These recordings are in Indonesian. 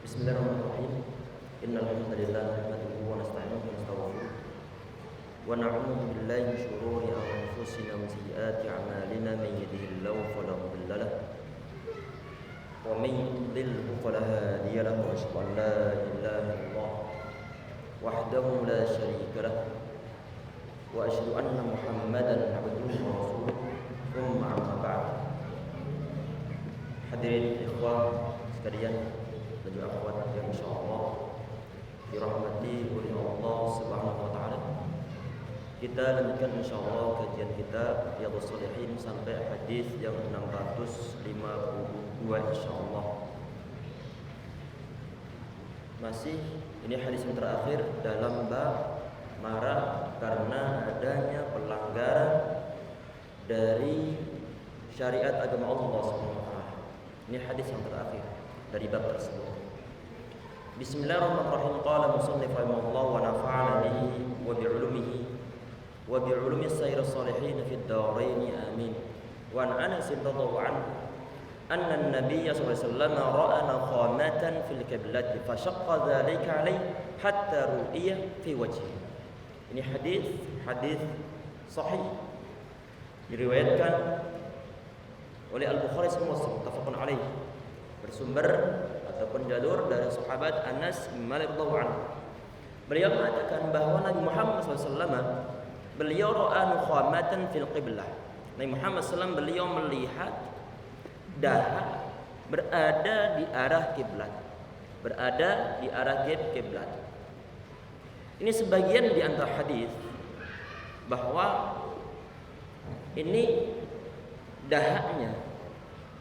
Bismillahirrahmanirrahim. Innal hamdalillah nahmaduhu wa nasta'inuhu wa nastaghfiruh wa na'udzu billahi min shururi anfusina wa sayyiati a'malina man yahdihillahu fala mudilla lahu wa man yudlilhu fala hadiya lahu wa asyhadu an la ilaha illallah wahdahu la syarika lahu wa asyhadu anna Muhammadan abduhu wa rasuluh. Tsumma amma ba'd. Hadirin ikhwah sekalian dan juga akhwat yang insyaallah dirahmati oleh Allah Subhanahu wa taala. Kita lanjutkan insyaallah kajian kita Riyadhus Shalihin sampai hadis yang 652 insyaallah. Masih ini hadis yang terakhir dalam bab marah karena adanya pelanggaran dari syariat agama Allah Subhanahu wa taala. Ini hadis yang terakhir dari bab tersebut. Bismillahirrahmanirrahim. Qala musannif rahimahullah wa nafa'ana bihi wa bi'ulumihi wa bi'ulumi sayyidis salihin fid dharain amin. Wa an Anas radhiyallahu anhu anna an-nabiy sallallahu alaihi wasallam ra'a nakhamatan fil qiblati fa shaqqa dhalika alayhi hatta ru'iya fi wajhihi. Ini hadis sahih diriwayatkan oleh Al-Bukhari dan Muslim muttafaqun alaih, bersumber ataupun jalur dari sahabat Anas bin Malik radhiyallahu anhu. Beliau mengatakan bahwa Nabi Muhammad SAW beliau ra'a nukhamatan fil qiblah. Nabi Muhammad SAW beliau melihat dahak berada di arah kiblat, berada di arah kiblat. Ini sebagian di antara hadis bahwa ini dahaknya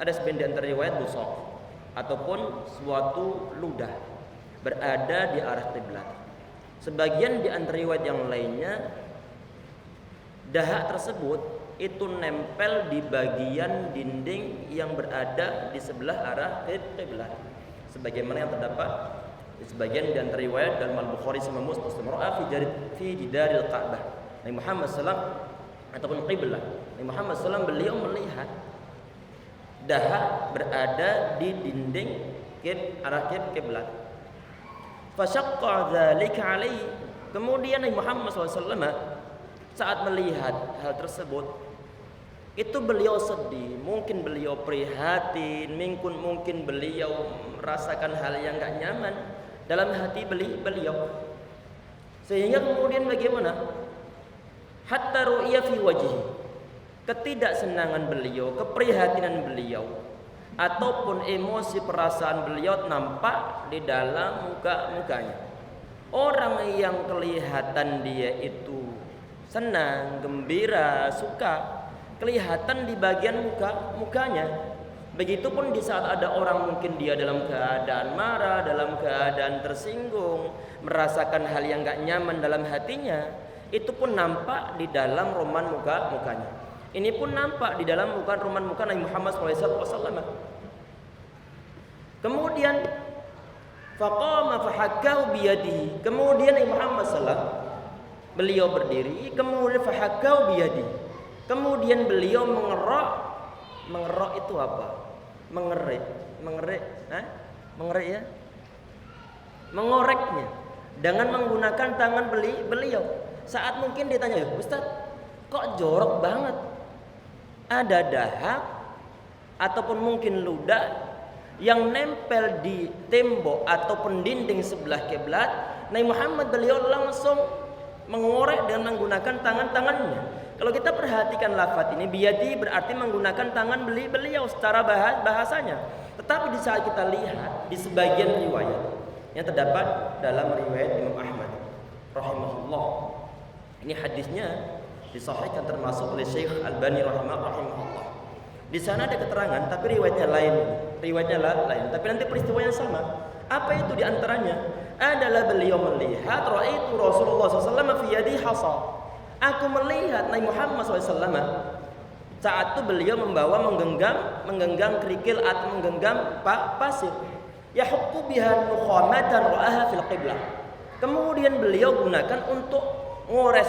ada sebagian di antara riwayat busok ataupun suatu ludah berada di arah kiblat. Sebagian di antara riwayat yang lainnya dahak tersebut itu nempel di bagian dinding yang berada di sebelah arah kiblat. Sebagaimana yang terdapat di sebagian di antara riwayat dalam Al-Bukhari sama Muslim, ra'a fi jidaril Ka'bah. Nabi Muhammad SAW ataupun qiblah. Nabi Muhammad SAW beliau melihat dahak berada di dinding arah kiblat. Fasyaqqa dzalika alaihi. Kemudian Nabi Muhammad SAW saat melihat hal tersebut itu beliau sedih, mungkin beliau prihatin, mungkin beliau merasakan hal yang enggak nyaman dalam hati beliau. Sehingga kemudian bagaimana? Hatta ru'iya fi wajhi. Ketidaksenangan beliau, keprihatinan beliau ataupun emosi perasaan beliau nampak di dalam mukanya. Orang yang kelihatan dia itu senang, gembira, suka, kelihatan di bagian mukanya. Begitupun di saat ada orang mungkin dia dalam keadaan marah, dalam keadaan tersinggung, merasakan hal yang gak nyaman dalam hatinya, itu pun nampak di dalam roman mukanya. Ini pun nampak di dalam roman muka Nabi Muhammad SAW. Kemudian faqama fahakkahu biyadihi. Kemudian Nabi Muhammad SAW beliau berdiri, kemudian fahakkahu biyadihi. Kemudian beliau mengerok itu apa? Mengerek ya? Mengoreknya dengan menggunakan tangan beliau. Saat mungkin ditanya, Ustaz, kok jorok banget? Ada dahak ataupun mungkin ludah yang nempel di tembok ataupun dinding sebelah kiblat. Nabi Muhammad beliau langsung mengorek dengan menggunakan tangannya. Kalau kita perhatikan lafaz ini, biyadi berarti menggunakan tangan beliau secara bahasanya. Tetapi di saat kita lihat di sebagian riwayat yang terdapat dalam riwayat Imam Ahmad rahimahullah, ini hadisnya disahihkan termasuk oleh Syekh Albani rahimahullah. Di sana ada keterangan tapi riwayatnya lain. Tapi nanti peristiwa yang sama. Apa itu di antaranya? Adalah beliau melihat ra'aitu Rasulullah SAW fi yadi hasa. Aku melihat Nabi Muhammad SAW saat itu beliau menggenggam kerikil atau menggenggam pasir. Yahukku biha nukhamatan ra'aha fil qiblah. Kemudian beliau gunakan untuk ngoles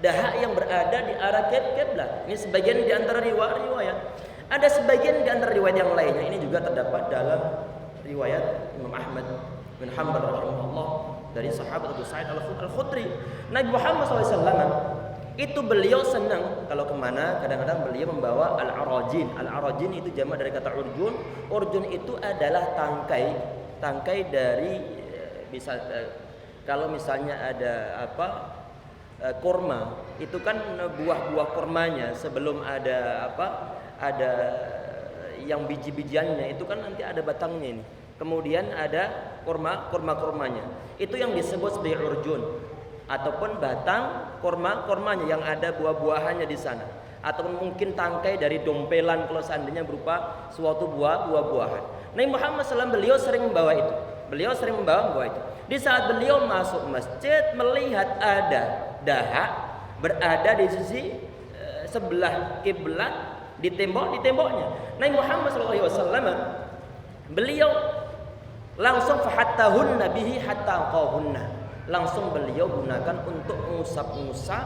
dahak yang berada di arah kiblat. Ini sebagian di antara riwayat. Ada sebagian di antara riwayat yang lainnya ini juga terdapat dalam riwayat Imam Ahmad bin Hanbal rahimahullah dari sahabat Abu Sa'id Al-Khudri. Nabi Muhammad SAW itu beliau senang kalau kemana, kadang-kadang beliau membawa al-arajin. Al-arajin itu jamak dari kata urjun. Urjun itu adalah tangkai dari bisa kalau misalnya ada kurma, itu kan buah-buah kurmanya sebelum ada yang biji-bijiannya itu kan nanti ada batangnya ini. Kemudian ada kurmanya. Itu yang disebut sebagai urjun ataupun batang kurmanya yang ada buah-buahannya di sana. Ataupun mungkin tangkai dari dompelan kalau seandainya berupa suatu buah-buahan. Nabi Muhammad SAW beliau sering membawa itu. Di saat beliau masuk masjid melihat ada dahak berada di sisi sebelah kiblat di temboknya. Nabi Muhammad SAW beliau langsung fahattahunna bihi hatta qahunna. Langsung beliau gunakan untuk mengusap-ngusap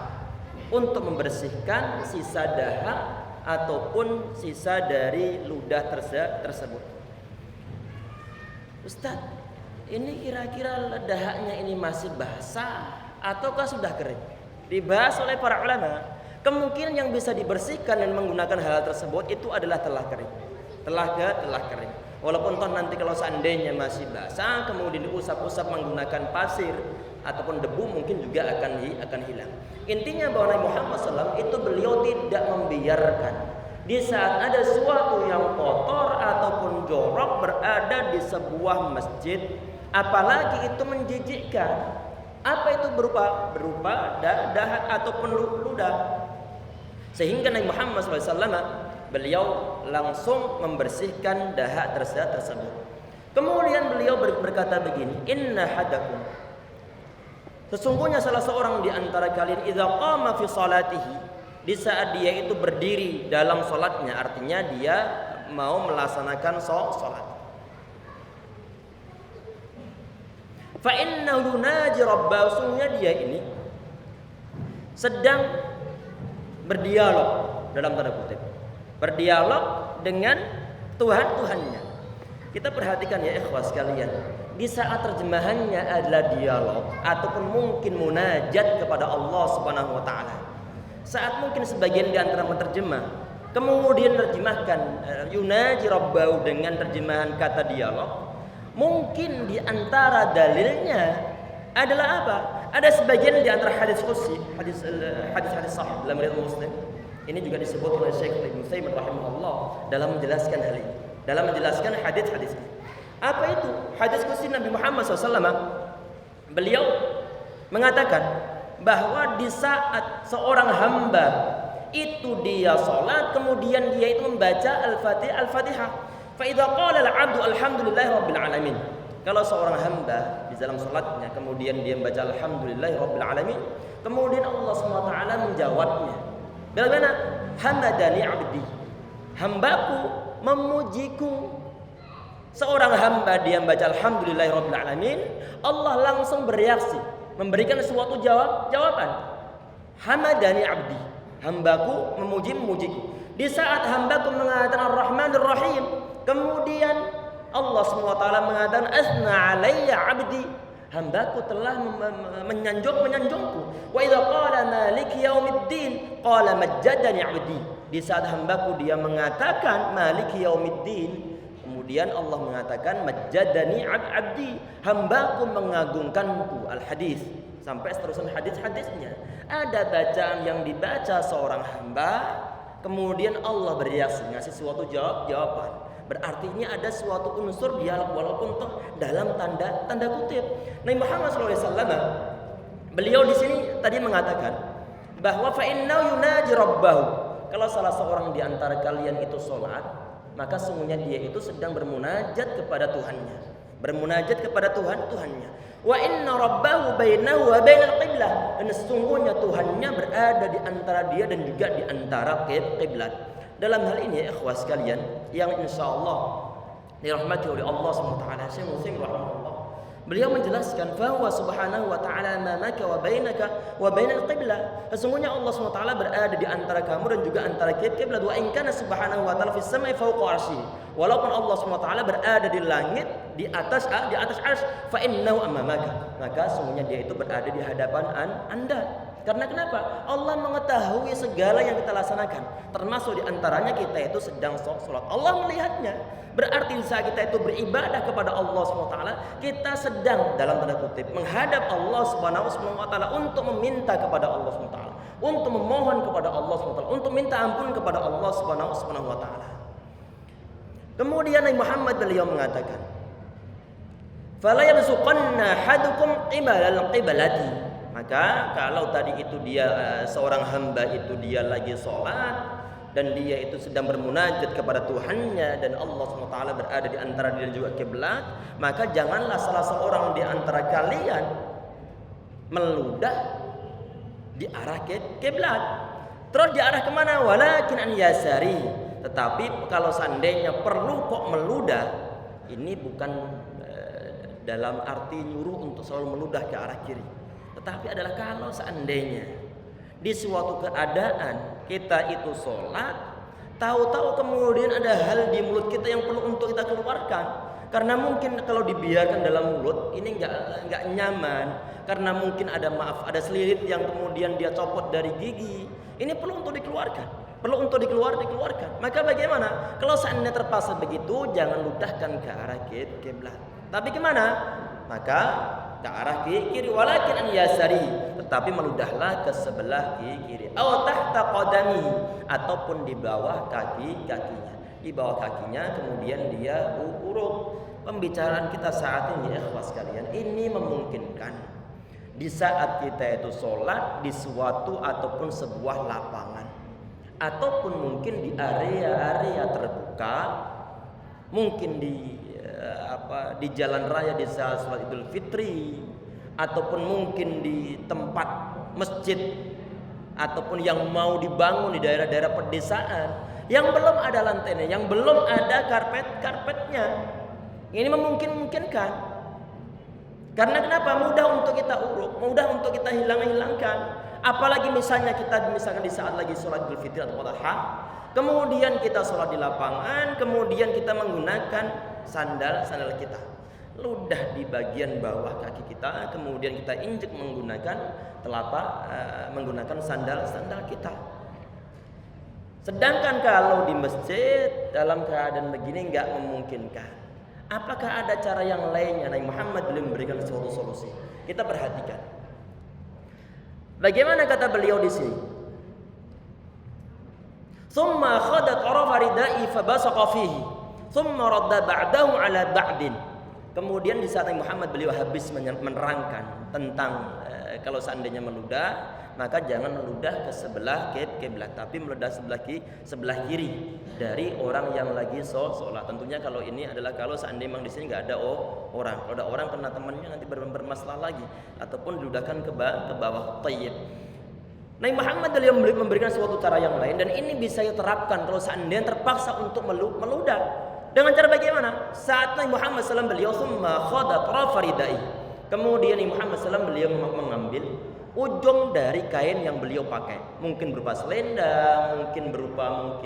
untuk membersihkan sisa dahak ataupun sisa dari ludah tersebut. Ustaz, ini kira-kira dahaknya ini masih basah ataukah sudah kering? Dibahas oleh para ulama, kemungkinan yang bisa dibersihkan dan menggunakan hal tersebut itu adalah telah kering. Telah kering. Walaupun toh nanti kalau seandainya masih basah kemudian diusap-usap menggunakan pasir ataupun debu mungkin juga akan hilang. Intinya bahwa Nabi Muhammad SAW itu beliau tidak membiarkan di saat ada sesuatu yang kotor ataupun jorok berada di sebuah masjid, apalagi itu menjijikkan. Apa itu berupa dahak ataupun ludah. Sehingga Nabi Muhammad SAW beliau langsung membersihkan dahak tersebut. Kemudian beliau berkata begini, inna hadakum, sesungguhnya salah seorang di antara kalian idza qama fi salatihi, di saat dia itu berdiri dalam salatnya, artinya dia mau melaksanakan salat. Fa innahu yunaji rabbahu, sungguhnya dia ini sedang berdialog dalam tanda kutip. Berdialog dengan Tuhannya. Kita perhatikan ya ikhwas sekalian. Di saat terjemahannya adalah dialog ataupun mungkin munajat kepada Allah Subhanahu wa taala. Saat mungkin sebagian di antara penerjemah kemudian menerjemahkan yunaji rabbahu dengan terjemahan kata dialog, mungkin di antara dalilnya adalah apa? Ada sebagian di antara hadis qudsi, hadis sahih dalam riwayat Muslim. Ini juga disebut oleh Syekh Ibnu Utsaimin rahimahullah dalam menjelaskan hal ini, dalam menjelaskan hadis-hadis ini. Apa itu? Hadis qudsi Nabi Muhammad SAW. Beliau mengatakan bahwa di saat seorang hamba itu dia salat kemudian dia itu membaca Al-Fatihah. Fa idza qala al-'abdu alhamdulillahi rabbil alamin. Kalau seorang hamba di dalam salatnya kemudian dia membaca alhamdulillahi rabbil alamin, kemudian Allah SWT menjawabnya. Bagaimana? Hamadani 'abdi. Hambaku memujiku. Seorang hamba dia membaca alhamdulillahi rabbil alamin, Allah langsung bereaksi, memberikan suatu jawaban. Hamadani 'abdi. Hambaku memujiku. Di saat hambaku mengatakan Ar-Rahmanir Rahim, kemudian Allah SWT mengatakan asna alayya 'abdi, hambaku telah menyanjungku. Wa idza qala maliki yaumiddin qala majjadani 'abdi. Di saat hambaku dia mengatakan maliki yaumiddin, kemudian Allah mengatakan majjadani 'abdi, hambaku mengagungkanku. Al-hadis sampai seterusnya hadis-hadisnya. Ada bacaan yang dibaca seorang hamba, kemudian Allah bereaksi ngasih suatu jawaban. Berarti ini ada suatu unsur dialog walaupun toh dalam tanda kutip. Nabi Muhammad SAW beliau di sini tadi mengatakan bahwa fa innahu yunaji rabbahu. Kalau salah seorang di antara kalian itu salat, maka sungguhnya dia itu sedang bermunajat kepada Tuhannya. Bermunajat kepada Tuhannya. Wa inna rabbahu bainahu wa bainal qiblah. Dan sesungguhnya Tuhannya berada di antara dia dan juga di antara kiblat. Dalam hal ini ya ikhwas sekalian yang insyaallah dirahmati oleh Allah SWT, Syekh Muslim rahimahullah Beliau menjelaskan bahwa subhanahu wa ta'ala amamaka wa bainaka wa bainal qiblah. Sesungguhnya Allah SWT berada di antara kamu dan juga antara kiblat. Wa in kana subhanahu wa ta'ala fis samai fawqa arsy. Walaupun Allah SWT berada di langit di atas arsy, fa innahu amamaka. Maka sesungguhnya dia itu berada di hadapan Anda. Karena kenapa? Allah mengetahui segala yang kita laksanakan. Termasuk diantaranya kita itu sedang sholat. Allah melihatnya. Berarti saat kita itu beribadah kepada Allah SWT, kita sedang dalam tanda kutip menghadap Allah SWT untuk meminta kepada Allah SWT, untuk memohon kepada Allah SWT, untuk minta ampun kepada Allah SWT. Kemudian Nabi Muhammad beliau mengatakan, "Fala yabsuqanna hadukum qibalal qiblati." Maka kalau tadi itu dia seorang hamba itu dia lagi sholat dan dia itu sedang bermunajat kepada Tuhannya dan Allah SWT berada di antara dia dan juga kiblat, maka janganlah salah seorang di antara kalian meludah di arah kiblat. Terus di arah kemana? Walakin an yasari. Tetapi kalau seandainya perlu kok meludah, ini bukan dalam arti nyuruh untuk selalu meludah ke arah kiri. Tetapi adalah kalau seandainya di suatu keadaan kita itu sholat, tahu-tahu kemudian ada hal di mulut kita yang perlu untuk kita keluarkan. Karena mungkin kalau dibiarkan dalam mulut ini nggak nyaman. Karena mungkin ada ada selilit yang kemudian dia copot dari gigi. Ini perlu untuk dikeluarkan. Perlu untuk dikeluarkan. Maka bagaimana? Kalau seandainya terpaksa begitu, jangan ludahkan ke arah kiblat. Tapi kemana? Maka ke arah kiri, walakin an yasari, tetapi meludahlah ke sebelah kiri, aw tahta qadami, ataupun di bawah kakinya. Di bawah kakinya kemudian dia urut. Pembicaraan kita saat ini ikhwas sekalian, ini memungkinkan di saat kita itu sholat di suatu ataupun sebuah lapangan, ataupun mungkin di area-area terbuka, mungkin di jalan raya di saat sholat Idul Fitri, ataupun mungkin di tempat masjid, ataupun yang mau dibangun di daerah-daerah pedesaan yang belum ada lantainya, yang belum ada karpetnya. Ini memungkinkan. Karena kenapa? Mudah untuk kita uruk, mudah untuk kita hilangkan. Apalagi misalnya kita di saat lagi sholat Idul Fitri atau Adha, kemudian kita sholat di lapangan, kemudian kita menggunakan sandal kita, ludah di bagian bawah kaki kita, kemudian kita injek menggunakan menggunakan sandal kita. Sedangkan kalau di masjid dalam keadaan begini nggak memungkinkan. Apakah ada cara yang lainnya? Nabi Muhammad belum memberikan suatu solusi. Kita perhatikan. Bagaimana kata beliau di sini? Tsumma khadat arafa ridai fabasaqa fihi. Tsumma radda ba'dahu ala ba'din. Kemudian di saat Nabi Muhammad beliau habis menerangkan tentang kalau seandainya meludah, maka jangan meludah ke sebelah kiblat, tapi meludah sebelah kiri dari orang yang lagi sholat. Tentunya kalau ini adalah kalau seandainya memang di sini nggak ada orang. Kalau ada orang kena temannya nanti bermasalah lagi, ataupun diludahkan ke bawah. Tayyib. Nabi Muhammad beliau memberikan suatu cara yang lain, dan ini bisa diterapkan kalau seandainya terpaksa untuk meludah. Dengan cara bagaimana? Saat Nabi Muhammad SAW beliau summa khadat rafaridai. Kemudian Nabi Muhammad SAW beliau mengambil ujung dari kain yang beliau pakai. Mungkin berupa selendang, mungkin berupa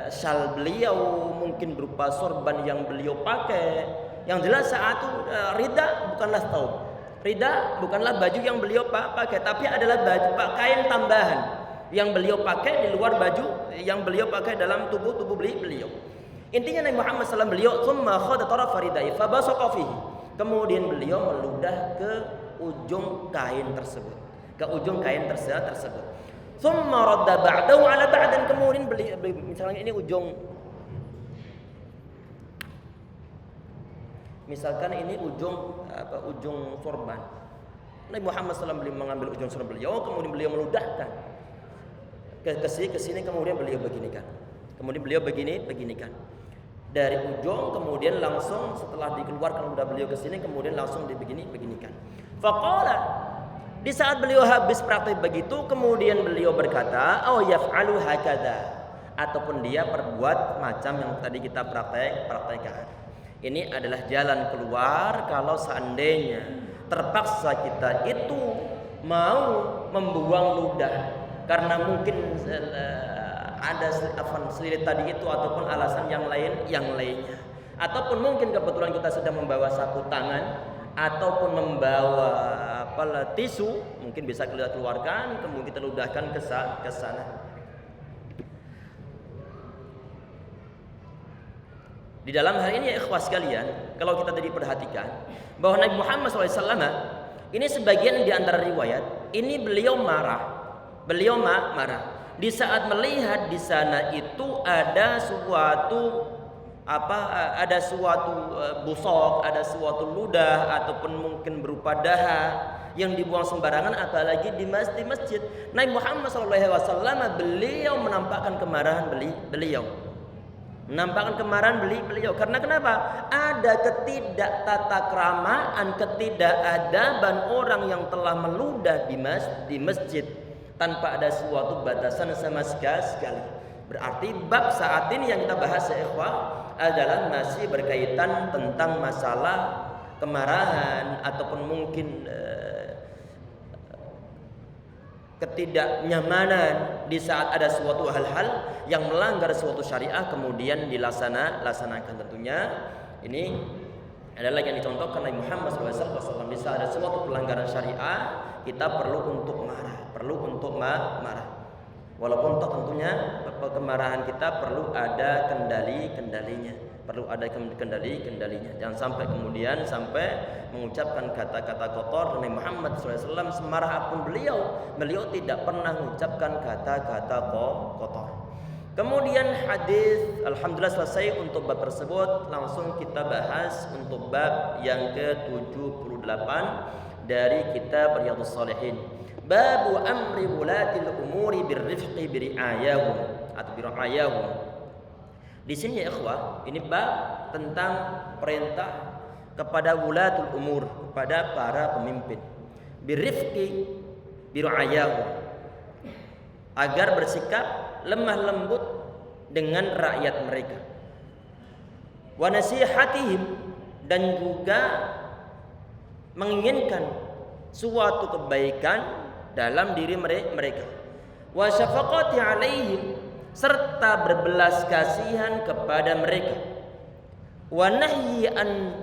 syal beliau, mungkin berupa sorban yang beliau pakai. Yang jelas saat itu rida bukanlah thawb. Rida bukanlah baju yang beliau pakai, tapi adalah kain tambahan yang beliau pakai di luar baju yang beliau pakai dalam tubuh beliau. Intinya Nabi Muhammad SAW beliau tsumma khada taraf ridai fabasaqa fihi. Kemudian beliau meludah ke ujung kain tersebut. Tsumma radda ba'dahu ala ba'dan. Kemudian beliau misalnya ini ujung sorban. Nabi Muhammad SAW beliau mengambil ujung sorban beliau, kemudian beliau meludahkan ke sini, kemudian beliau beginikan. Kemudian beliau beginikan. Dari ujung kemudian langsung setelah dikeluarkan udah beliau ke sini, kemudian langsung beginikan. Faqala, di saat beliau habis praktek begitu, kemudian beliau berkata, "Oh yaf'alu hakadha," ataupun dia perbuat macam yang tadi kita praktekkan. Ini adalah jalan keluar kalau seandainya terpaksa kita itu mau membuang ludah karena mungkin ada selilit tadi itu ataupun alasan yang lainnya. Ataupun mungkin kebetulan kita sedang membawa sapu tangan ataupun membawa tisu, mungkin bisa kita keluarkan, kemudian kita ludahkan ke sana. Di dalam hal ini ya ikhwas sekalian, kalau kita tadi perhatikan bahwa Nabi Muhammad SAW ini sebagian di antara riwayat ini beliau marah. Beliau marah di saat melihat di sana itu ada suatu busok, ada suatu ludah ataupun mungkin berupa dahak yang dibuang sembarangan, apalagi di masjid. Nabi Muhammad SAW beliau menampakkan kemarahan beliau. Karena kenapa? Ada ketidaktatakramaan, ketidakadaban orang yang telah meludah di masjid tanpa ada suatu batasan sama sekali. Berarti bab saat ini yang kita bahas ya ikhwah adalah masih berkaitan tentang masalah kemarahan ataupun mungkin ketidaknyamanan di saat ada suatu hal-hal yang melanggar suatu syariah kemudian dilaksanakan. Tentunya ini adalah yang dicontohkan Nabi Muhammad SAW. Di saat ada suatu pelanggaran syariah kita perlu untuk marah. Walaupun tentunya kemarahan kita perlu ada kendalinya. Jangan sampai kemudian mengucapkan kata-kata kotor. Nabi Muhammad SAW semarah apapun beliau tidak pernah mengucapkan kata-kata kotor. Kemudian hadis, alhamdulillah selesai untuk bab tersebut. Langsung kita bahas untuk bab yang ke-78 dari kitab Riyadhus Shalihin. Babu amri wulatil umuri birrifqi biri'ayahum atau bir'ayahum. Di sini ya ikhwah, ini bab tentang perintah kepada wulatul umur, kepada para pemimpin. Birrifqi bir'ayahum, agar bersikap lemah lembut dengan rakyat mereka. Wa nasihatihim, dan juga menginginkan suatu kebaikan dalam diri mereka. Wa syafaqati alaihim, serta berbelas kasihan kepada mereka. Wa nahyi an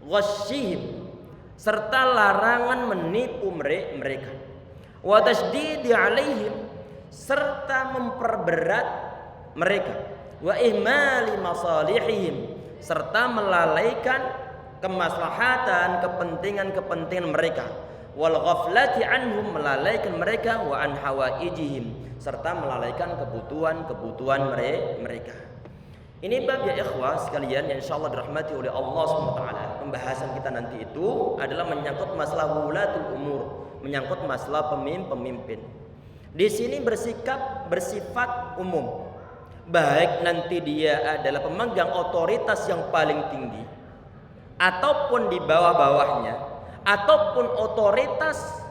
ghasyihim, serta larangan menipu mereka. Wa tasydidi alaihim, serta memperberat mereka. Wa ihmali masalihihim, serta melalaikan kemaslahatan, kepentingan mereka. Wal ghaflati anhum, melalaikan mereka. Wa an hawaijihim, serta melalaikan kebutuhan mereka. Ini bab ya ikhwah sekalian yang insyaallah dirahmati oleh Allah SWT. Pembahasan kita nanti itu adalah menyangkut masalah wulatul umur, menyangkut masalah pemimpin. Di sini bersifat umum, baik nanti dia adalah pemegang otoritas yang paling tinggi ataupun di bawah-bawahnya, ataupun otoritas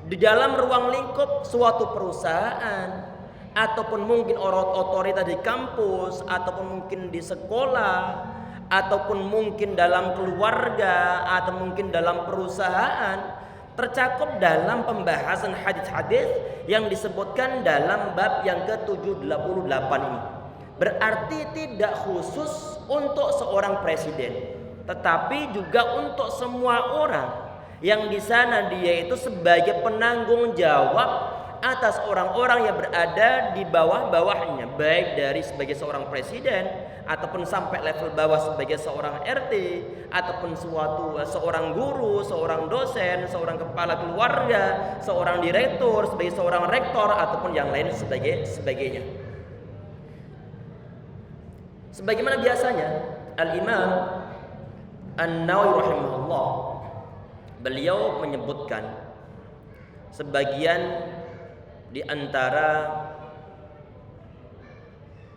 di dalam ruang lingkup suatu perusahaan, ataupun mungkin otoritas di kampus, ataupun mungkin di sekolah, ataupun mungkin dalam keluarga, atau mungkin dalam perusahaan, tercakup dalam pembahasan hadis-hadis yang disebutkan dalam bab yang ke-78 ini. Berarti tidak khusus untuk seorang presiden, tetapi juga untuk semua orang yang di sana dia itu sebagai penanggung jawab atas orang-orang yang berada di bawah-bawahnya, baik dari sebagai seorang presiden ataupun sampai level bawah sebagai seorang RT ataupun seorang guru, seorang dosen, seorang kepala keluarga, seorang direktur, sebagai seorang rektor ataupun yang lain sebagainya. Sebagaimana biasanya Al-Imam An-Nawawi rahimahullah, beliau menyebutkan sebagian di antara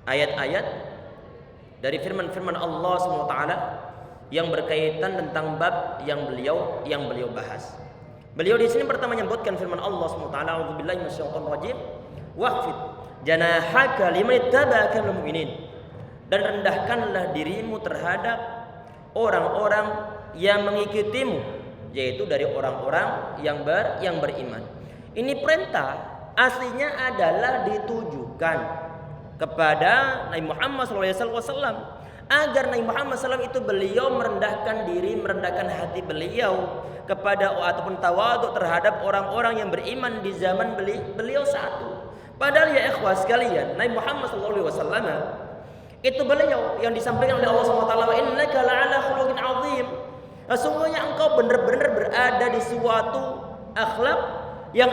ayat-ayat dari firman-firman Allah SWT yang berkaitan tentang bab yang beliau bahas. Beliau di sini pertama menyebutkan firman Allah SWT, "A'udzubillahi minasyaitonir rajim, waqfid janahaka liman ittaba'aka minal mu'minin." Dan rendahkanlah dirimu terhadap orang-orang yang mengikutimu, yaitu dari orang-orang yang beriman. Ini perintah aslinya adalah ditujukan kepada Nabi Muhammad SAW, agar Nabi Muhammad SAW itu beliau merendahkan diri, merendahkan hati beliau kepada ataupun tawadhu terhadap orang-orang yang beriman di zaman beliau satu. Padahal ya ikhwah sekalian, Nabi Muhammad SAW itu beliau yang disampaikan oleh Allah SWT, innaka la'ala khuluqin azim. Sesungguhnya engkau benar-benar berada di suatu akhlak yang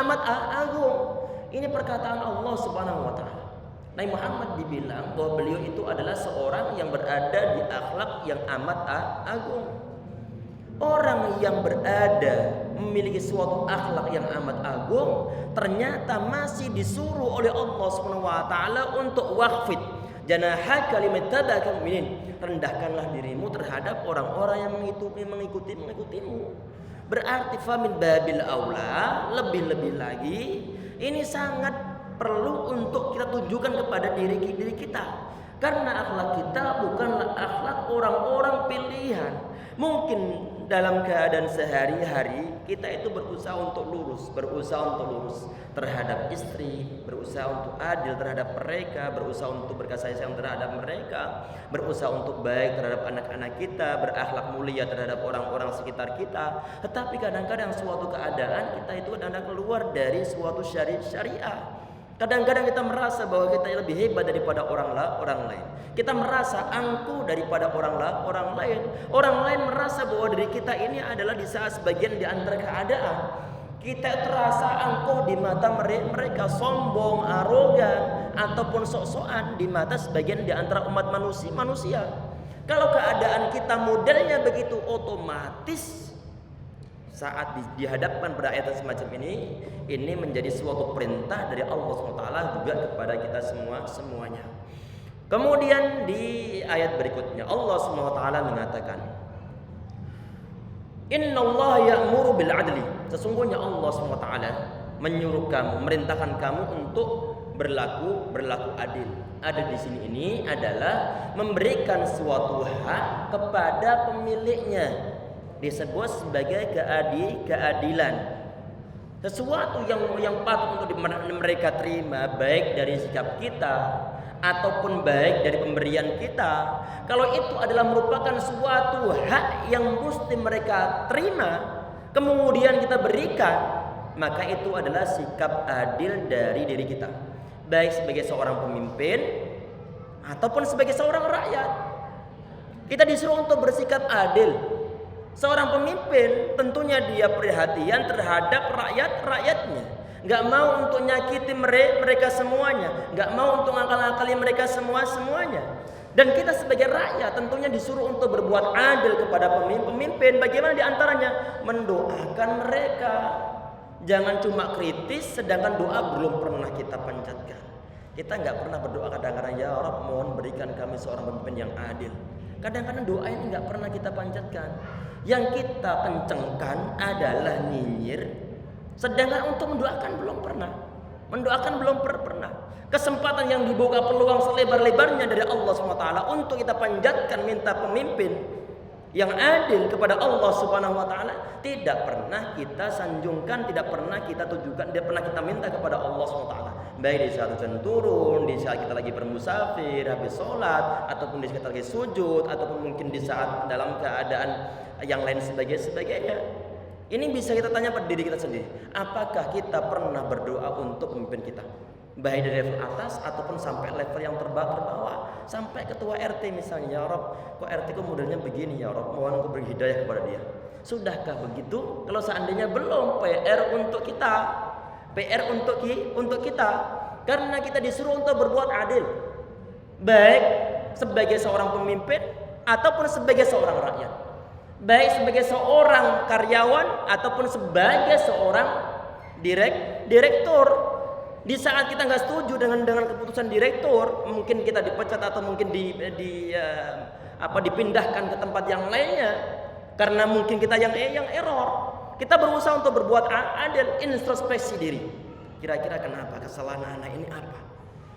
amat agung. Ini perkataan Allah Subhanahu wa taala. Nabi Muhammad dibilang bahwa beliau itu adalah seorang yang berada di akhlak yang amat agung. Orang yang berada memiliki suatu akhlak yang amat agung ternyata masih disuruh oleh Allah Subhanahu wa taala untuk waqfid janahaka limattaba'aka mu'minin. Rendahkanlah dirimu terhadap orang-orang yang mengikutimu. Berarti famin babil aula, lebih-lebih lagi ini sangat perlu untuk kita tunjukkan kepada diri kita. Karena akhlak kita bukanlah akhlak orang-orang pilihan. Mungkin dalam keadaan sehari-hari kita itu berusaha untuk lurus terhadap istri, berusaha untuk adil terhadap mereka, berusaha untuk berkasih sayang terhadap mereka, berusaha untuk baik terhadap anak-anak kita, berakhlak mulia terhadap orang-orang sekitar kita. Tetapi kadang-kadang suatu keadaan kita itu kadang-kadang keluar dari suatu syariah. Kadang-kadang kita merasa bahwa kita lebih hebat daripada orang lain. Kita merasa angkuh daripada orang lain. Orang lain merasa bahwa diri kita ini adalah di saat sebagian di antara keadaan. Kita terasa angkuh di mata mereka, sombong, arogan, ataupun sok-sokan di mata sebagian di antara umat manusia. Kalau keadaan kita modelnya begitu, otomatis saat dihadapkan pada ayat semacam ini menjadi suatu perintah dari Allah SWT juga kepada kita semuanya. Kemudian di ayat berikutnya Allah SWT mengatakan, Innallaha ya'muru bil adli. Sesungguhnya Allah SWT menyuruh kamu, merintahkan kamu untuk berlaku adil. Adil di sini ini adalah memberikan suatu hak kepada pemiliknya, disebut sebagai keadilan. Sesuatu yang patut untuk mereka terima, baik dari sikap kita ataupun baik dari pemberian kita. Kalau itu adalah merupakan suatu hak yang mesti mereka terima, kemudian kita berikan, maka itu adalah sikap adil dari diri kita, baik sebagai seorang pemimpin ataupun sebagai seorang rakyat. Kita disuruh untuk bersikap adil. Seorang pemimpin tentunya dia perhatian terhadap rakyatnya, nggak mau untuk nyakiti mereka semuanya, nggak mau untuk ngakal-ngakali mereka semuanya. Dan kita sebagai rakyat tentunya disuruh untuk berbuat adil kepada pemimpin. Bagaimana diantaranya? Mendoakan mereka. Jangan cuma kritis, sedangkan doa belum pernah kita panjatkan. Kita nggak pernah berdoa kadang-kadang, ya Rabb, mohon berikan kami seorang pemimpin yang adil. Kadang-kadang doa ini nggak pernah kita panjatkan. Yang kita kencengkan adalah nyinyir, sedangkan untuk mendoakan belum pernah. Kesempatan yang dibuka peluang selebar-lebarnya dari Allah SWT untuk kita panjatkan minta pemimpin yang adil kepada Allah Subhanahu wa taala tidak pernah kita sanjungkan, tidak pernah kita tujukan, tidak pernah kita minta kepada Allah Subhanahu wa taala. Baik di saat hujan turun, di saat kita lagi bermusafir, habis sholat, ataupun di saat kita lagi sujud, ataupun mungkin di saat dalam keadaan yang lain sebagainya. Ini bisa kita tanya pada diri kita sendiri. Apakah kita pernah berdoa untuk pemimpin kita? Baik dari level atas ataupun sampai level yang terbawah, sampai ketua RT misalnya, ya Rob, kok RT kok modelnya begini ya Rob, mohon kau beri hidayah kepada dia. Sudahkah begitu? Kalau seandainya belum, PR untuk kita, karena kita disuruh untuk berbuat adil, baik sebagai seorang pemimpin ataupun sebagai seorang rakyat, baik sebagai seorang karyawan ataupun sebagai seorang direktur. Di saat kita nggak setuju dengan keputusan direktur, mungkin kita dipecat atau mungkin dipindahkan ke tempat yang lainnya, karena mungkin kita yang error. Kita berusaha untuk berbuat adil, introspeksi diri. Kira-kira kenapa kesalahan anak ini apa?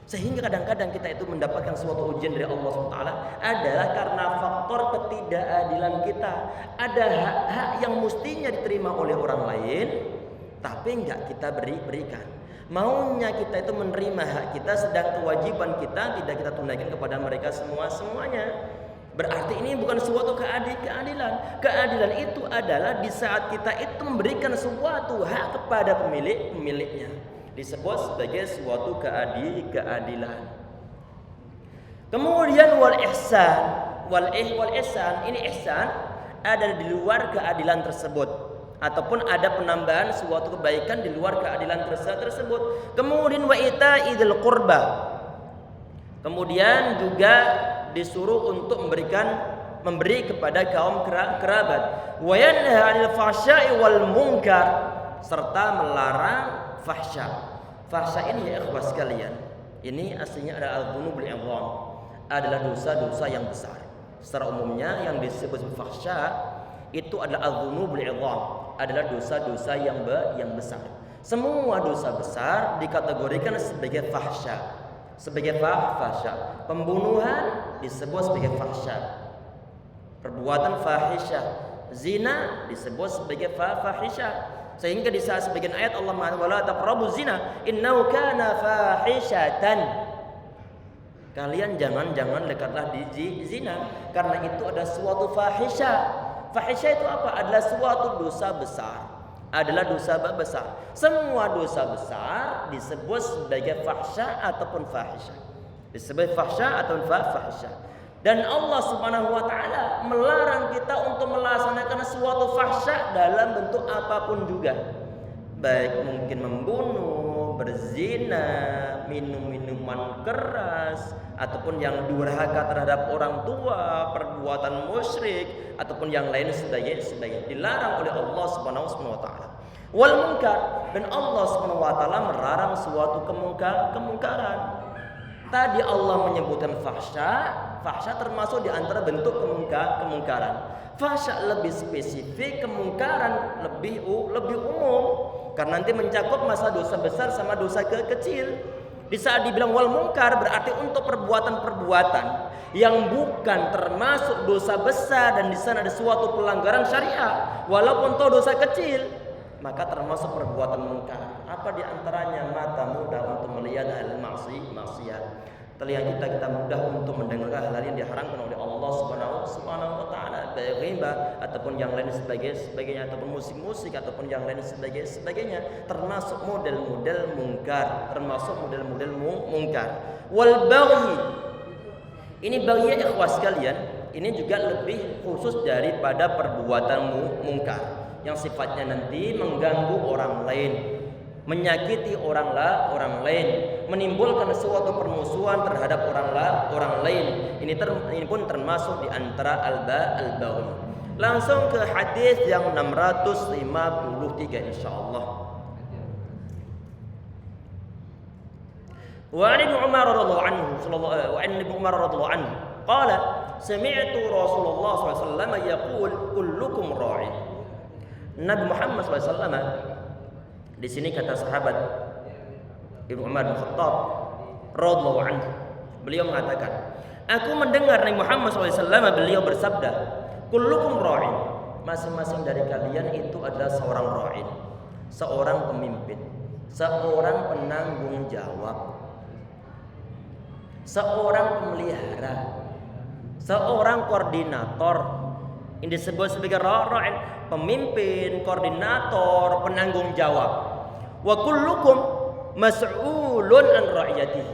Sehingga kadang-kadang kita itu mendapatkan suatu ujian dari Allah SWT adalah karena faktor ketidakadilan kita. Ada hak-hak yang mestinya diterima oleh orang lain, tapi enggak kita berikan. Maunya kita itu menerima hak kita, sedang kewajiban kita tidak kita tunaikan kepada mereka semuanya. Berarti ini bukan suatu keadilan. Keadilan itu adalah di saat kita itu memberikan suatu hak kepada pemiliknya. Disebut sebagai suatu keadilan. Kemudian wal ihsan, ini ihsan ada di luar keadilan tersebut, ataupun ada penambahan suatu kebaikan di luar keadilan tersebut. Kemudian wa ita'idil qurba, kemudian juga disuruh untuk memberi kepada kaum kerabat. Wa yanha 'anil fahsya'i wal munkar, serta melarang fahsya. Fahsya ini ya ikhwas sekalian, ini aslinya adalah al-dzunubul 'idham, adalah dosa-dosa yang besar. Secara umumnya yang disebut fahsya itu adalah al-dzunubul 'idham, adalah dosa-dosa yang besar. Semua dosa besar dikategorikan sebagai fahsya. Sebagai fahsya. Pembunuhan disebut sebagai fahsya. Perbuatan fahisyah, zina disebut sebagai fahisyah. Sehingga di saat sebagian ayat Allah mengatakan wala taqrabuz zina innahu kana fahishatan. Kalian jangan dekatlah di zina karena itu ada suatu fahisyah. Fahisyah itu apa? Adalah suatu dosa besar. Adalah dosa besar. Semua dosa besar disebut sebagai fahsya ataupun fahisyah. Disebut fahsya ataupun fahisyah. Dan Allah Subhanahu wa taala melarang kita untuk melaksanakan suatu fahsya dalam bentuk apapun juga. Baik mungkin membunuh, berzina, minum minuman keras, ataupun yang durhaka terhadap orang tua, perbuatan musyrik, ataupun yang lain sebagainya. Dilarang oleh Allah Subhanahu wa taala. Wal munkar, dan Allah Subhanahu wa taala melarang suatu kemungkaran. Tadi Allah menyebutkan fahsya termasuk di antara bentuk kemungkaran. Fahsya lebih spesifik, kemungkaran lebih umum, karena nanti mencakup masa dosa besar sama dosa kecil. Di saat dibilang wal munkar berarti untuk perbuatan-perbuatan yang bukan termasuk dosa besar dan di sana ada suatu pelanggaran syariat, walaupun itu dosa kecil, maka termasuk perbuatan munkar. Apa di antaranya? Mata mudah untuk melihat hal maksiat. Telinga kita mudah untuk mendengar hal-hal yang diharamkan oleh Allah Subhanahu wa taala, baik ghibah ataupun yang lain sebagainya, ataupun musik ataupun yang lain sebagainya, termasuk model-model mungkar, Wal baghi. Ini baghi ya ikhwas sekalian, ini juga lebih khusus daripada perbuatan mungkar yang sifatnya nanti mengganggu orang lain, menyakiti orang lain, menimbulkan suatu permusuhan terhadap orang lain. Ini pun termasuk di antara al-baghi. Langsung ke hadis yang 653 insyaallah. Wa an Ibnu Umar radhiyallahu anhu qala sami'tu Rasulullah sallallahu alaihi wasallam yaqul kullukum ra'in. Nabi Muhammad SAW di sini kata sahabat Ibnu Umar bin Khattab radhiyallahu anhu, beliau mengatakan, aku mendengar Nabi Muhammad SAW beliau bersabda, kullukum ra'in, masing-masing dari kalian itu adalah seorang ra'in, seorang pemimpin, seorang penanggung jawab, seorang pemelihara, seorang koordinator. Ini disebut sebagai ra'in, pemimpin, koordinator, penanggung jawab. Wa kullukum mas'ulun an ra'iyatihi,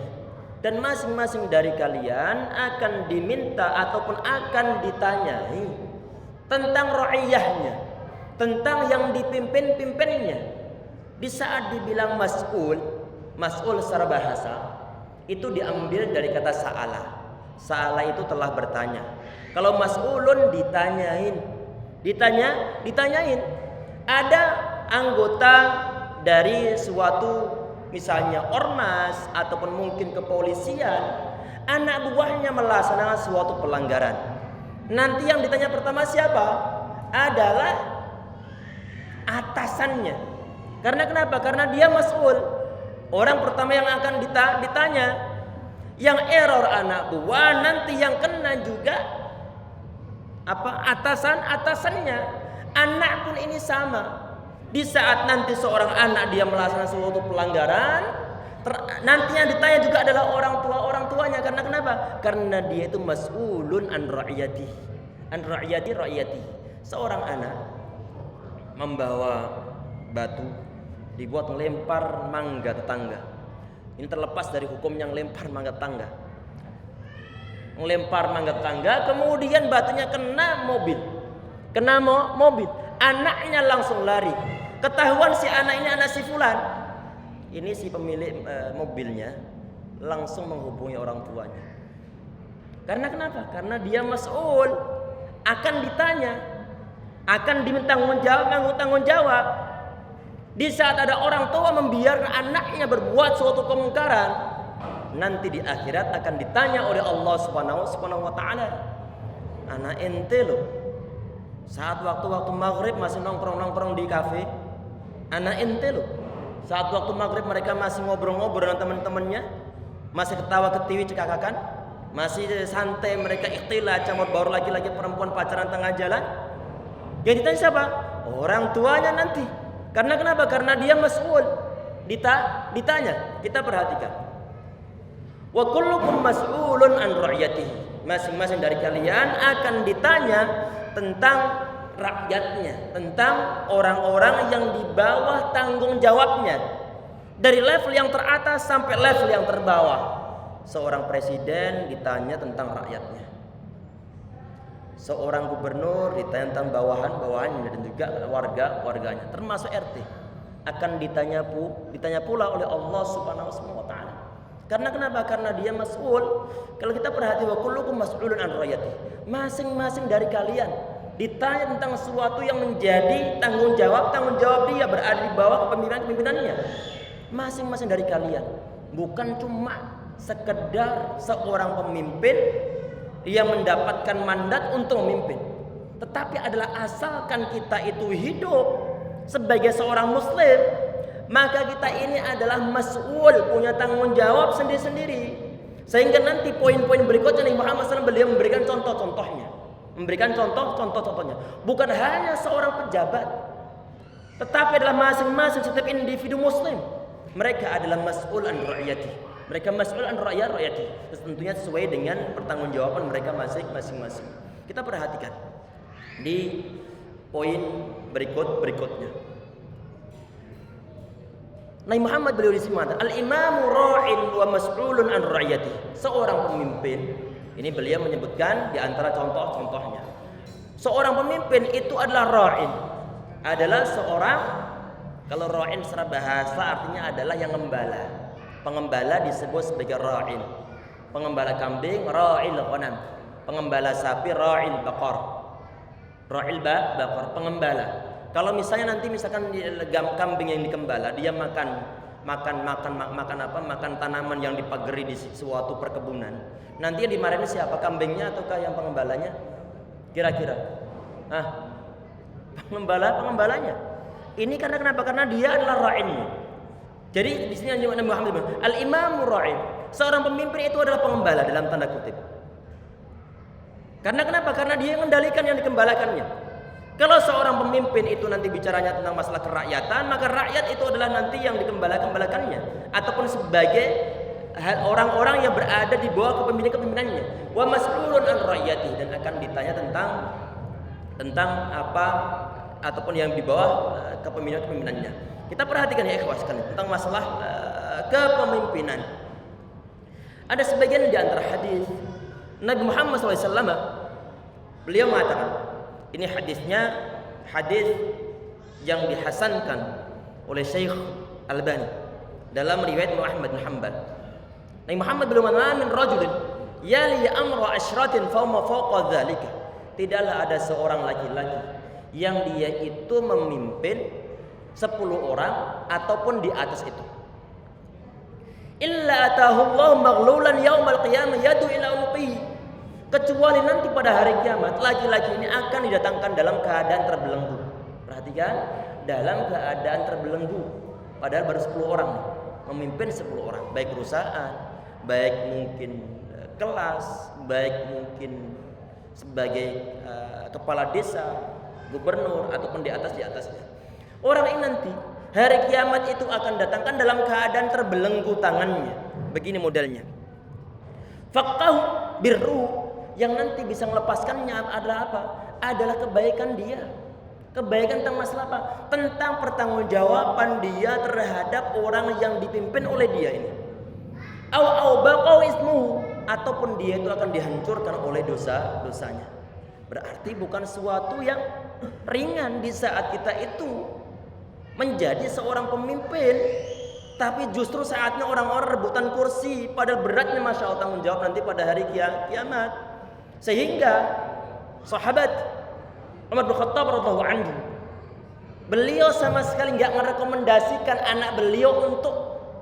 dan masing-masing dari kalian akan diminta ataupun akan ditanyai tentang ra'iyahnya, tentang yang dipimpin-pimpinnya. Di saat dibilang mas'ul secara bahasa itu diambil dari kata sa'ala. Sa'ala itu telah bertanya. Kalau mas'ulun ditanyain. Ada anggota dari suatu misalnya ormas ataupun mungkin kepolisian, anak buahnya melaksanakan suatu pelanggaran. Nanti yang ditanya pertama siapa? Adalah atasannya. Karena kenapa? Karena dia mas'ul. Orang pertama yang akan ditanya Yang error anak buah, nanti yang kena juga atasannya. Anak pun ini sama. Di saat nanti seorang anak dia melaksanakan suatu pelanggaran, nanti yang ditanya juga adalah orang tuanya. Karena kenapa? Karena dia itu mas'ulun an ra'iyati. An ra'iyati. Seorang anak membawa batu dibuat melempar mangga tetangga. Ini terlepas dari hukum yang lempar mangga tetangga. Melempar mangga tetangga, kemudian batunya kena mobil. Anaknya langsung lari. Ketahuan si anak ini anak si fulan. Ini si pemilik mobilnya langsung menghubungi orang tuanya. Karena kenapa? Karena dia mas'ul, akan ditanya, akan diminta tanggung jawab. Di saat ada orang tua membiarkan anaknya berbuat suatu kemungkaran, nanti di akhirat akan ditanya oleh Allah Subhanahu wa taala. Anak ente loh, saat waktu maghrib masih nongkrong di kafe. Anak ente loh, saat waktu maghrib mereka masih ngobrol-ngobrol dengan teman-temannya, masih ketawa ketiwi cekakakan, masih santai mereka ikhtilat, camur baru laki-laki perempuan pacaran tengah jalan. Yang ditanya siapa? Orang tuanya nanti. Karena kenapa? Karena dia mas'ul. Ditanya. Kita perhatikan. Wa kullukum mas'ulun an ra'iyatihi. Masing-masing dari kalian akan ditanya tentang rakyatnya, tentang orang-orang yang di bawah tanggung jawabnya. Dari level yang teratas sampai level yang terbawah. Seorang presiden ditanya tentang rakyatnya. Seorang gubernur ditanya tentang bawahannya dan juga warganya, termasuk RT akan ditanya pula oleh Allah Subhanahu wa taala. Karena kenapa? Karena dia mas'ul. Kalau kita perhati, wa kullukum mas'ulun an ra'iyati. Masing-masing dari kalian ditanya tentang sesuatu yang menjadi tanggung jawab dia berada di bawah kepemimpinannya. Masing-masing dari kalian, bukan cuma sekedar seorang pemimpin yang mendapatkan mandat untuk memimpin, tetapi adalah asalkan kita itu hidup sebagai seorang muslim, maka kita ini adalah mas'ul, punya tanggung jawab sendiri-sendiri. Sehingga nanti poin-poin berikutnya Nabi Muhammad SAW beliau memberikan contoh-contohnya. Bukan hanya seorang pejabat, tetapi adalah masing-masing setiap individu muslim. Mereka adalah mas'ul an ra'iyati. Mereka mas'ul an ra'iyati. Tentunya sesuai dengan pertanggungjawaban mereka masing-masing. Kita perhatikan di poin berikutnya. Nabi Muhammad beliau disebut al-imamu ra'in wa mas'ulun an ra'iyati. Seorang pemimpin, ini beliau menyebutkan di antara contoh-contohnya. Seorang pemimpin itu adalah ra'in. Adalah seorang, kalau ra'in secara bahasa artinya adalah yang gembala. Pengembala disebut sebagai ra'in. Pengembala kambing ra'il ghanam. Pengembala sapi ra'il baqar. Ra'il baqar, pengembala. Kalau misalnya nanti misalkan kambing yang dikembala, dia makan tanaman yang dipagari di suatu perkebunan. Nanti yang dimarahin siapa? Kambingnya ataukah yang pengembalanya? Kira-kira. Pengembalanya. Ini karena kenapa? Karena dia adalah ra'innya. Jadi di sini Nabi Muhammad al-imamu ra'in. Seorang pemimpin itu adalah pengembala dalam tanda kutip. Karena kenapa? Karena dia yang mengendalikan yang dikembalakannya. Kalau seorang pemimpin itu nanti bicaranya tentang masalah kerakyatan, maka rakyat itu adalah nanti yang dikembalakannya ataupun sebagai orang-orang yang berada di bawah kepemimpinannya. Wa mas'ulun an ra'iyati, dan akan ditanya tentang apa ataupun yang di bawah kepemimpinannya. Kita perhatikan ya ikhwas sekalian tentang masalah kepemimpinan. Ada sebagian di antara hadis Nabi Muhammad SAW, beliau mengatakan, ini hadis yang dihasankan oleh Syekh Albani dalam riwayat Ahmad bin Hanbal. Nabi Muhammad belum mengatakan rajulin yali amra asyratin fawma fawqa dzalika. Tidaklah ada seorang laki-laki yang dia itu memimpin 10 orang ataupun di atas itu. Illa atahu Allah maghlulan yaumal qiyamah yadu ila unuqihi. Kecuali nanti pada hari kiamat laki-laki ini akan didatangkan dalam keadaan terbelenggu. Perhatikan, dalam keadaan terbelenggu. Padahal baru 10 orang nih, memimpin 10 orang, baik perusahaan, baik mungkin kelas, baik mungkin sebagai kepala desa, gubernur ataupun di atasnya. Orang ini nanti hari kiamat itu akan datangkan dalam keadaan terbelenggu tangannya. Begini modelnya. Faqahu birru, yang nanti bisa melepaskannya adalah apa? Adalah kebaikan dia. Kebaikan tentang masalah apa? Tentang pertanggungjawaban dia terhadap orang yang dipimpin oleh dia ini. Au baqau ismuhu, ataupun dia itu akan dihancurkan oleh dosa-dosanya. Berarti bukan sesuatu yang ringan di saat kita itu menjadi seorang pemimpin, tapi justru saatnya orang-orang rebutan kursi, padahal beratnya masya Allah tanggung jawab nanti pada hari kiamat. Sehingga sahabat Umar bin Khattab radhiyallahu anhu, beliau sama sekali nggak merekomendasikan anak beliau untuk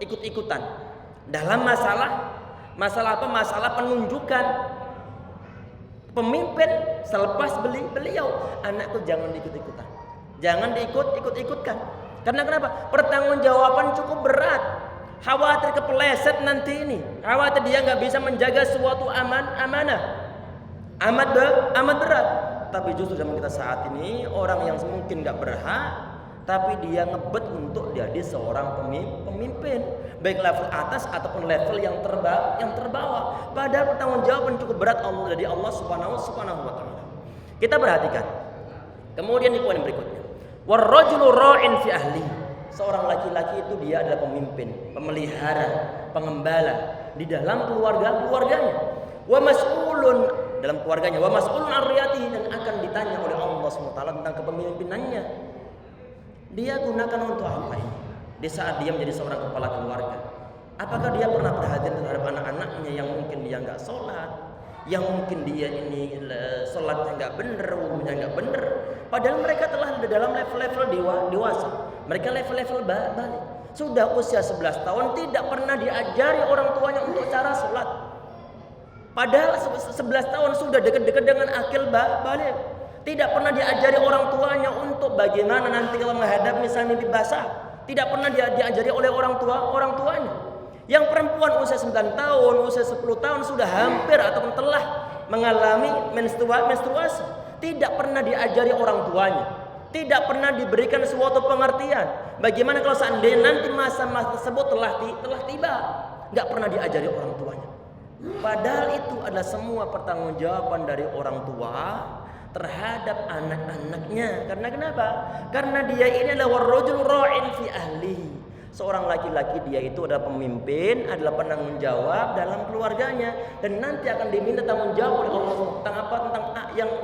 ikut-ikutan dalam masalah apa? Masalah penunjukan pemimpin selepas beliau. Anakku jangan ikut-ikutan, jangan diikut-ikutkan. Karena kenapa? Pertanggungjawaban cukup berat. Khawatir kepeleset nanti ini. Khawatir dia nggak bisa menjaga suatu amanah. Amat berat. Tapi justru zaman kita saat ini orang yang mungkin nggak berhak, tapi dia ngebet untuk jadi seorang pemimpin, baik level atas ataupun level yang terbawa. Padahal pertanggungjawaban cukup berat dari Allah Subhanahu wa taala. Kita perhatikan. Kemudian di poin berikutnya. Warrajulu ra'in fi ahli. Seorang laki-laki itu dia adalah pemimpin, pemelihara, pengembala di dalam keluarganya. Wa mas'ulun, dalam keluarganya, wa mas'ulun an riyatihi, dan akan ditanya oleh Allah SWT tentang kepemimpinannya. Dia gunakan untuk apa ini? Di saat dia menjadi seorang kepala keluarga, apakah dia pernah perhatian terhadap anak-anaknya yang mungkin dia nggak sholat, yang mungkin dia ini sholatnya nggak bener, wudunya nggak bener, padahal mereka telah dalam level-level dewasa, mereka level-level balik, sudah usia 11 tahun tidak pernah diajari orang tuanya untuk cara sholat. Padahal 11 tahun sudah dekat-dekat dengan akil balik. Tidak pernah diajari orang tuanya untuk bagaimana nanti kalau menghadap misalnya mimpi basah. Tidak pernah diajari oleh orang tuanya. Yang perempuan usia 9 tahun, usia 10 tahun sudah hampir ataupun telah mengalami menstruasi. Tidak pernah diajari orang tuanya. Tidak pernah diberikan suatu pengertian. Bagaimana kalau seandainya nanti masa-masa tersebut telah tiba. Nggak pernah diajari orang tuanya. Padahal itu adalah semua pertanggungjawaban dari orang tua terhadap anak-anaknya. Karena kenapa? Karena dia ini adalah warrajul ra'in fi ahlihi. Seorang laki-laki dia itu adalah pemimpin, adalah penanggung jawab dalam keluarganya, dan nanti akan diminta tanggung jawab oleh Allah tentang apa? Tentang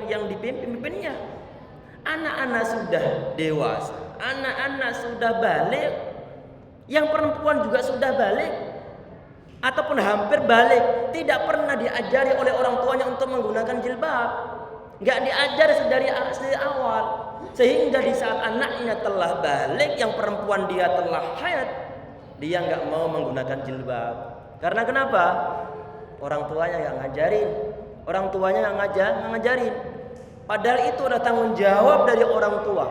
yang dipimpinnya. Anak-anak sudah dewasa, anak-anak sudah balik, yang perempuan juga sudah balik ataupun hampir balik, tidak pernah diajari oleh orang tuanya untuk menggunakan jilbab. Nggak diajar dari awal, sehingga di saat anaknya telah balik, yang perempuan dia telah haid, dia nggak mau menggunakan jilbab. Karena kenapa? Orang tuanya nggak ngajarin, orang tuanya nggak ngajarin. Padahal itu adalah tanggung jawab dari orang tua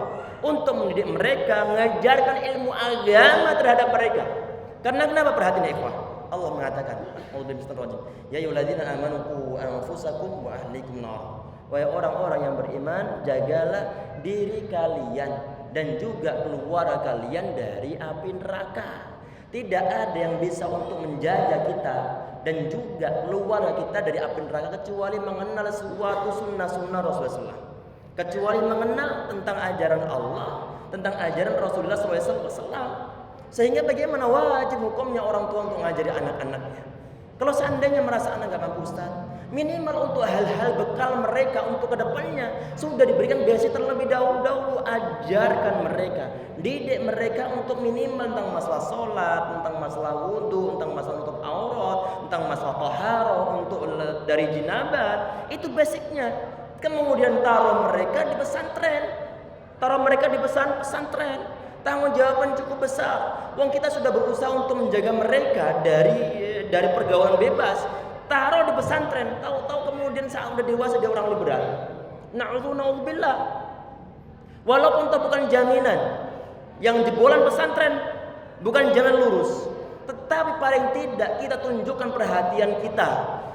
untuk mendidik mereka, mengajarkan ilmu agama terhadap mereka. Karena kenapa? Perhatian ikhwah, Allah mengatakan, ya ayyuhalladzina amanu qu anfusakum wa ahlikum nar. Wahai orang-orang yang beriman, jagalah diri kalian dan juga keluarga kalian dari api neraka. Tidak ada yang bisa untuk menjaga kita dan juga keluarga kita dari api neraka kecuali mengenal suatu sunnah-sunnah Rasulullah, kecuali mengenal tentang ajaran Allah, tentang ajaran Rasulullah SAW. Sehingga bagaimana wajib hukumnya orang tua untuk mengajari anak-anaknya. Kalau seandainya merasa anak gak mampu Ustaz, minimal untuk hal-hal bekal mereka untuk kedepannya sudah diberikan basic terlebih dahulu. Ajarkan mereka, didik mereka untuk minimal tentang masalah sholat, tentang masalah wudhu, tentang masalah untuk aurat, tentang masalah taharah, untuk dari jinabat. Itu basicnya. Kemudian taruh mereka di pesantren, tanggung jawaban cukup besar. Wong kita sudah berusaha untuk menjaga mereka dari pergaulan bebas. Taruh di pesantren, tahu-tahu kemudian saat udah dewasa dia orang liberal. Na'udzubillah. Walaupun itu bukan jaminan. Yang jebolan pesantren bukan jalan lurus. Tetapi paling tidak kita tunjukkan perhatian kita.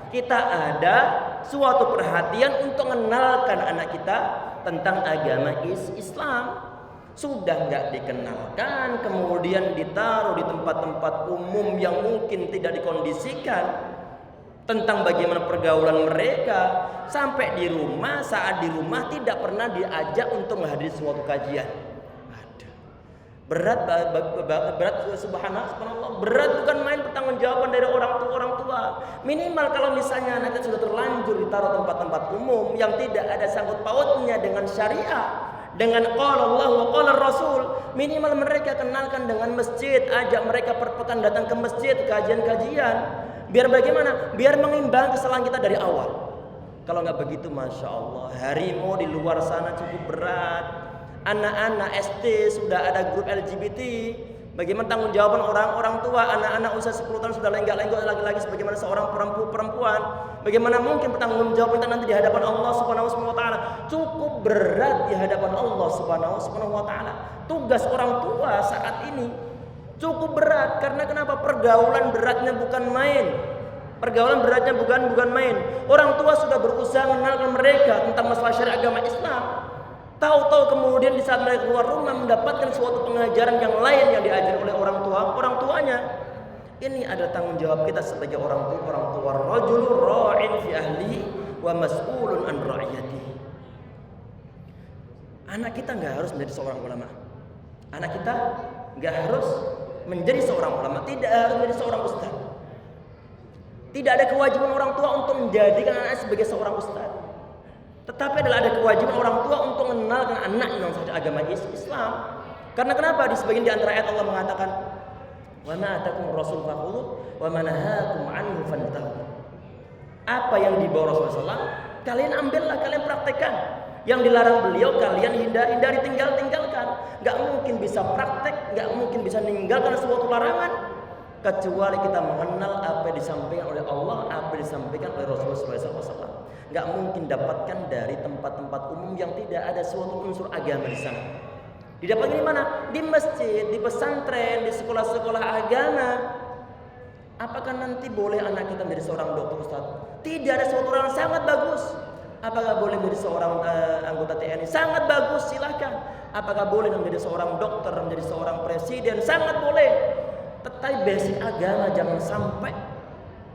Kita ada suatu perhatian untuk mengenalkan anak kita tentang agama Islam. Sudah nggak dikenalkan, kemudian ditaruh di tempat-tempat umum yang mungkin tidak dikondisikan tentang bagaimana pergaulan mereka, sampai di rumah, saat di rumah tidak pernah diajak untuk menghadiri suatu kajian. Berat, subhanallah, berat bukan main pertanggungjawaban dari orang tua. Minimal kalau misalnya anaknya sudah terlanjur ditaruh tempat-tempat umum yang tidak ada sangkut pautnya dengan syariah, dengan qala Allah wa qala Rasul, minimal mereka kenalkan dengan masjid, ajak mereka per pekan datang ke masjid, kajian-kajian. Biar bagaimana? Biar mengimbang kesalahan kita dari awal. Kalau nggak begitu, masya Allah, harimau di luar sana cukup berat. Anak-anak SD sudah ada grup LGBT. Bagaimana tanggung jawaban orang tua? Anak-anak usia 10 tahun sudah lenggak-lenggok lagi-lagi sebagaimana seorang perempuan. Bagaimana mungkin bertanggung jawab kita nanti di hadapan Allah Subhanahu wa taala? Cukup berat di hadapan Allah Subhanahu wa taala. Tugas orang tua saat ini cukup berat, karena kenapa? Pergaulan beratnya bukan main. Pergaulan beratnya bukan main. Orang tua sudah berusaha mengenalkan mereka tentang masalah syariat agama Islam. Tahu-tahu kemudian di saat mereka keluar rumah mendapatkan suatu pengajaran yang lain yang diajar oleh orang tuanya. Ini adalah tanggung jawab kita sebagai orang tua. Rajulun ra'in fi ahli wa mas'ulun an ra'iyatihi. Anak kita enggak harus menjadi seorang ulama. Anak kita enggak harus menjadi seorang ulama, tidak harus menjadi seorang ustaz. Tidak ada kewajiban orang tua untuk menjadikan anak sebagai seorang ustaz. Tetapi ada kewajiban orang tua untuk mengenalkan anaknya tentang syariat agama Islam. Karena kenapa? Di sebagian di antara ayat Allah mengatakan, "Wa ma atakum rasul fakhudhu wa ma nahakum anhu fantahu." Apa yang dibawa Rasulullah SAW, kalian ambillah, kalian praktekkan. Yang dilarang beliau kalian hindari, tinggalkan. Gak mungkin bisa praktek, gak mungkin bisa meninggalkan suatu larangan kecuali kita mengenal apa yang disampaikan oleh Allah, apa yang disampaikan oleh Rasulullah SAW. Gak mungkin dapatkan dari tempat-tempat umum yang tidak ada suatu unsur agama di sana. Didapatkan di mana? Di masjid, di pesantren, di sekolah-sekolah agama. Apakah nanti boleh anak kita menjadi seorang dokter, Ustaz? Tidak ada suatu orang sangat bagus. Apakah boleh menjadi seorang anggota TNI? Sangat bagus, silakan. Apakah boleh menjadi seorang dokter, menjadi seorang presiden? Sangat boleh. Tetapi basic agama jangan sampai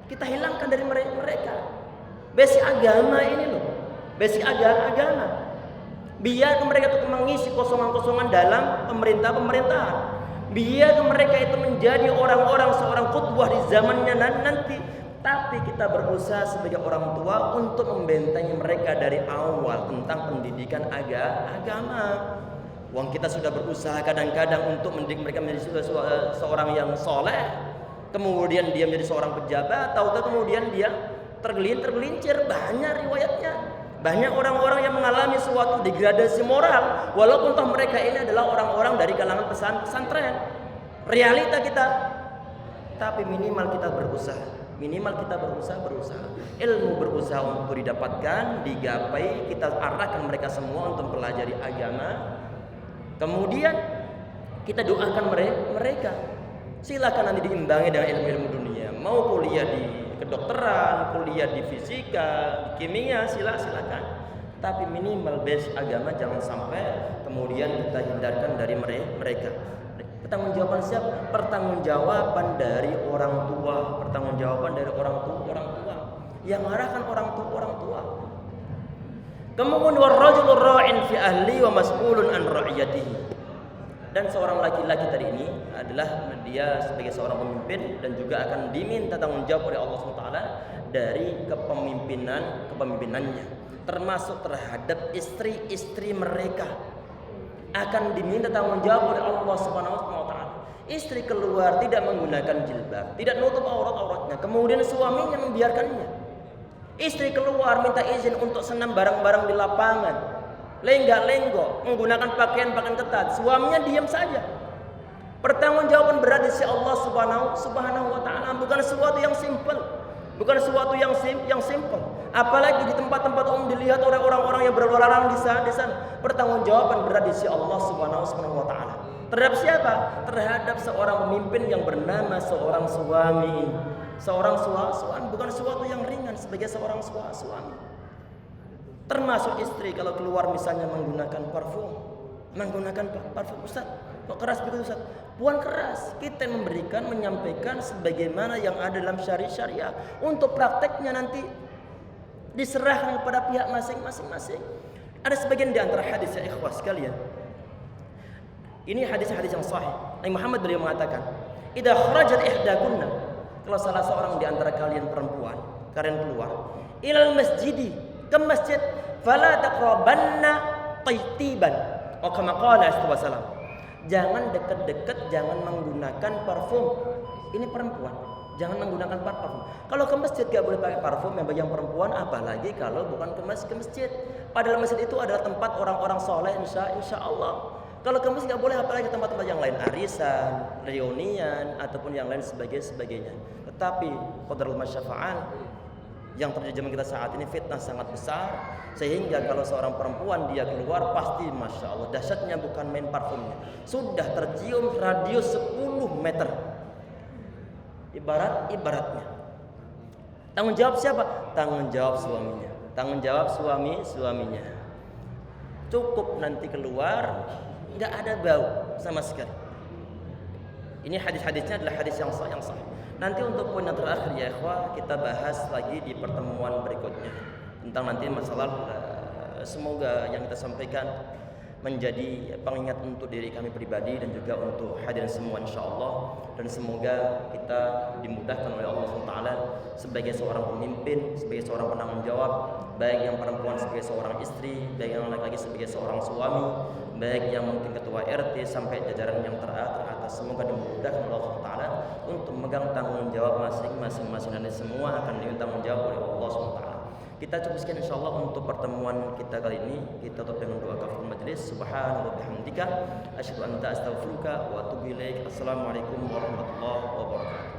kita hilangkan dari mereka. Basic agama ini loh, basic agama. Biar mereka itu mengisi kosongan-kosongan dalam pemerintahan. Biar mereka itu menjadi orang-orang seorang qudwah di zamannya nanti. Tapi kita berusaha sebagai orang tua untuk membentengi mereka dari awal tentang pendidikan agama. Wong kita sudah berusaha kadang-kadang untuk mendidik mereka menjadi seorang yang soleh. Kemudian dia menjadi seorang pejabat, tahu-tahu kemudian dia tergelincir. Banyak riwayatnya. Banyak orang-orang yang mengalami suatu degradasi moral, walaupun toh mereka ini adalah orang-orang dari kalangan pesantren. Realita kita. Tapi minimal kita berusaha. Ilmu berusaha untuk didapatkan, digapai, kita arahkan mereka semua untuk mempelajari agama. Kemudian kita doakan mereka. Silakan nanti diimbangi dengan ilmu-ilmu dunia. Mau kuliah di kedokteran, kuliah di fisika, di kimia, silakan. Tapi minimal basic agama jangan sampai kemudian kita hindarkan dari mereka. Pertanggungjawaban siapa? Pertanggungjawaban dari orang tua, pertanggungjawaban dari orang tua. Yang mengarahkan orang tua. Kemudian warajulur ra'in fi ahli wa mas'ulun an ra'iyatihi. Dan seorang laki-laki tadi ini adalah dia sebagai seorang pemimpin dan juga akan diminta tanggung jawab oleh Allah SWT dari kepemimpinannya, termasuk terhadap istri-istri mereka. Akan diminta tanggung jawab oleh Allah SWT. Istri keluar tidak menggunakan jilbab, tidak nutup auratnya, kemudian suaminya membiarkannya. Istri keluar minta izin untuk senam bareng-bareng di lapangan, lenggak-lenggok, menggunakan pakaian ketat, suaminya diam saja. Pertanggungjawaban berat di sisi Allah Subhanahu wa taala, bukan sesuatu yang simpel. Apalagi di tempat-tempat umum dilihat oleh orang-orang yang berlalu lalang di sana. Pertanggungjawaban berat di sisi Allah Subhanahu wa taala. Terhadap siapa? Terhadap seorang pemimpin yang bernama seorang suami. Seorang suami bukan sesuatu yang ringan sebagai seorang suami. Termasuk istri kalau keluar misalnya menggunakan parfum. Ustaz, kok keras begitu Ustaz? Bukan keras, kita memberikan, menyampaikan sebagaimana yang ada dalam syariah. Untuk prakteknya nanti diserahkan kepada pihak masing-masing. Ada sebagian di antara hadis ya ikhwah sekalian. Ini hadis-hadis yang sahih. Nabi Muhammad beliau mengatakan, "Idza kharajat ihdakunna," kalau salah seorang di antara kalian perempuan, kalian keluar, ilal masjidi, ke masjid, fala taqrabanna taytiban. Oh kama qala sallallahu. Jangan dekat-dekat, jangan menggunakan parfum. Ini perempuan, jangan menggunakan parfum. Kalau ke masjid gak boleh pakai parfum yang bagi yang perempuan, apalagi kalau bukan ke masjid. Padahal masjid itu adalah tempat orang-orang soleh, insya Allah. Kalau ke masjid gak boleh, apalagi tempat-tempat yang lain, arisan, reunian, ataupun yang lain sebagainya. Tetapi qadarul masyafa'an yang terjadi zaman kita saat ini, fitnah sangat besar, sehingga kalau seorang perempuan dia keluar pasti masya Allah dahsyatnya bukan main parfumnya, sudah tercium radius 10 meter. Ibaratnya tanggung jawab siapa? Tanggung jawab suaminya. Tanggung jawab suaminya. Cukup nanti keluar nggak ada bau sama sekali. Ini hadis-hadisnya adalah hadis yang sahih. Nanti untuk poin yang terakhir ya ikhwah, kita bahas lagi di pertemuan berikutnya tentang nanti masalah semoga yang kita sampaikan menjadi pengingat untuk diri kami pribadi dan juga untuk hadirin semua insyaallah, dan semoga kita dimudahkan oleh Allah SWT sebagai seorang pemimpin, sebagai seorang penanggung jawab, baik yang perempuan sebagai seorang istri, baik yang laki-laki sebagai seorang suami, baik yang mungkin ketua RT sampai jajaran yang teratas. Semoga dimudahkan oleh Allah SWT untuk memegang tanggung jawab masing-masing, dan semua akan diminta tanggung jawab oleh Allah SWT. Kita cukup sekian insyaallah untuk pertemuan kita kali ini. Kita tutup dengan doa kafaratul majelis. Subhanallah bihamdika asyhadu an la ilaha illa anta astaghfiruka wa atubu ilaik. Assalamualaikum warahmatullahi wabarakatuh.